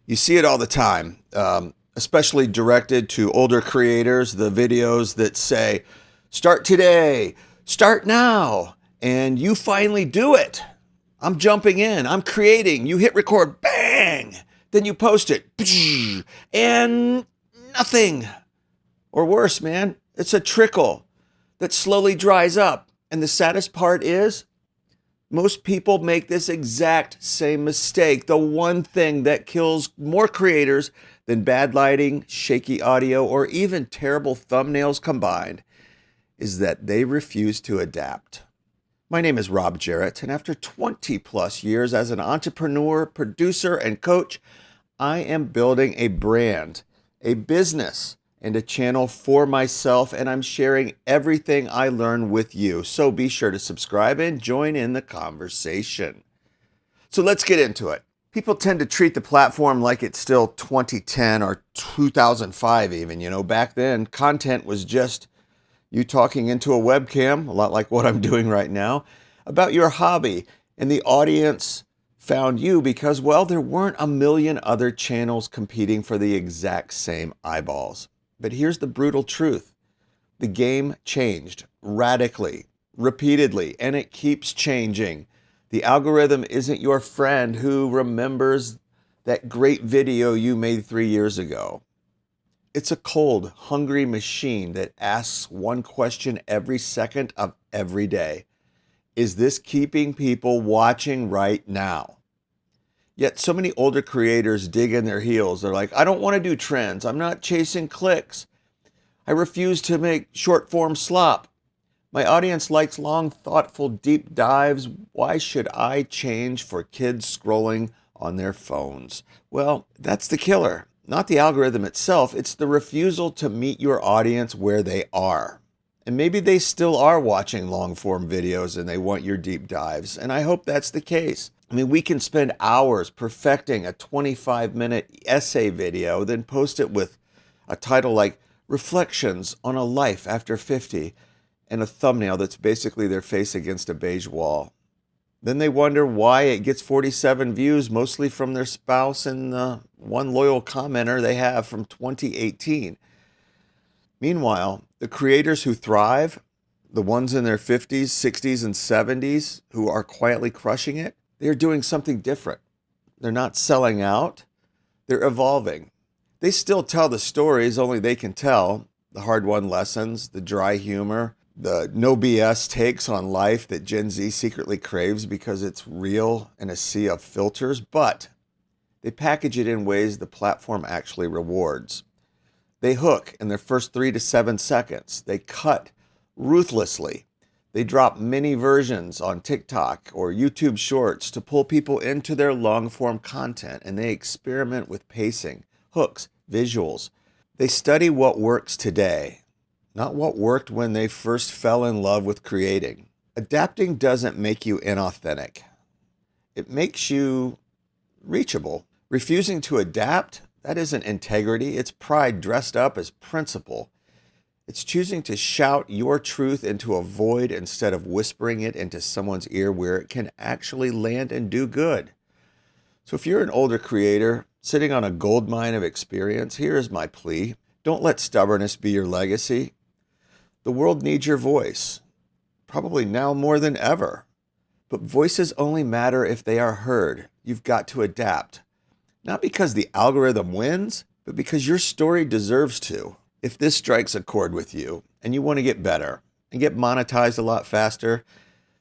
You see it all the time, especially directed to older creators, the videos that say, start today, start now, and you finally do it. I'm jumping in, I'm creating, you hit record, bang, then you post it, and nothing. Or worse, man, it's a trickle that slowly dries up. And the saddest part is, most people make this exact same mistake. The one thing that kills more creators than bad lighting, shaky audio, or even terrible thumbnails combined is that they refuse to adapt. My name is Rob Jarrett, and after 20 plus years as an entrepreneur, producer, and coach, I am building a brand, a business, and a channel for myself, and I'm sharing everything I learn with you. So be sure to subscribe and join in the conversation. So let's get into it. People tend to treat the platform like it's still 2010 or 2005 even. Back then, content was just you talking into a webcam, a lot like what I'm doing right now, about your hobby. And the audience found you because, well, there weren't a million other channels competing for the exact same eyeballs. But here's the brutal truth. The game changed radically, repeatedly, and it keeps changing. The algorithm isn't your friend who remembers that great video you made 3 years ago. It's a cold, hungry machine that asks one question every second of every day. Is this keeping people watching right now? Yet so many older creators dig in their heels. They're like, I don't want to do trends. I'm not chasing clicks. I refuse to make short form slop. My audience likes long, thoughtful, deep dives. Why should I change for kids scrolling on their phones? Well, that's the killer. Not the algorithm itself. It's the refusal to meet your audience where they are. And maybe they still are watching long form videos and they want your deep dives. And I hope that's the case. I mean, we can spend hours perfecting a 25-minute essay video, then post it with a title like Reflections on a Life After 50 and a thumbnail that's basically their face against a beige wall. Then they wonder why it gets 47 views, mostly from their spouse and the one loyal commenter they have from 2018. Meanwhile, the creators who thrive, the ones in their 50s, 60s, and 70s who are quietly crushing it, they're doing something different. They're not selling out. They're evolving. They still tell the stories only they can tell, the hard-won lessons, the dry humor, the no BS takes on life that Gen Z secretly craves because it's real in a sea of filters, but they package it in ways the platform actually rewards. They hook in their first 3 to 7 seconds. They cut ruthlessly. They drop mini versions on TikTok or YouTube Shorts to pull people into their long-form content, and they experiment with pacing, hooks, visuals. They study what works today, not what worked when they first fell in love with creating. Adapting doesn't make you inauthentic. It makes you reachable. Refusing to adapt, that isn't integrity. It's pride dressed up as principle. It's choosing to shout your truth into a void instead of whispering it into someone's ear where it can actually land and do good. So if you're an older creator sitting on a gold mine of experience, here is my plea. Don't let stubbornness be your legacy. The world needs your voice, probably now more than ever. But voices only matter if they are heard. You've got to adapt. Not because the algorithm wins, but because your story deserves to. If this strikes a chord with you and you want to get better and get monetized a lot faster,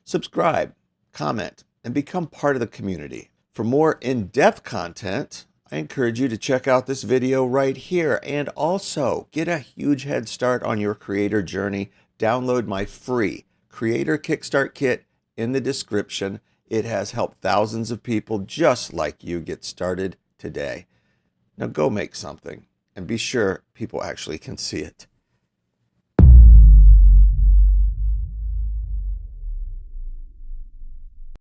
subscribe, comment, and become part of the community. For more in-depth content, I encourage you to check out this video right here and also get a huge head start on your creator journey. Download my free Creator Kickstart Kit in the description. It has helped thousands of people just like you get started today. Now go make something and be sure people actually can see it.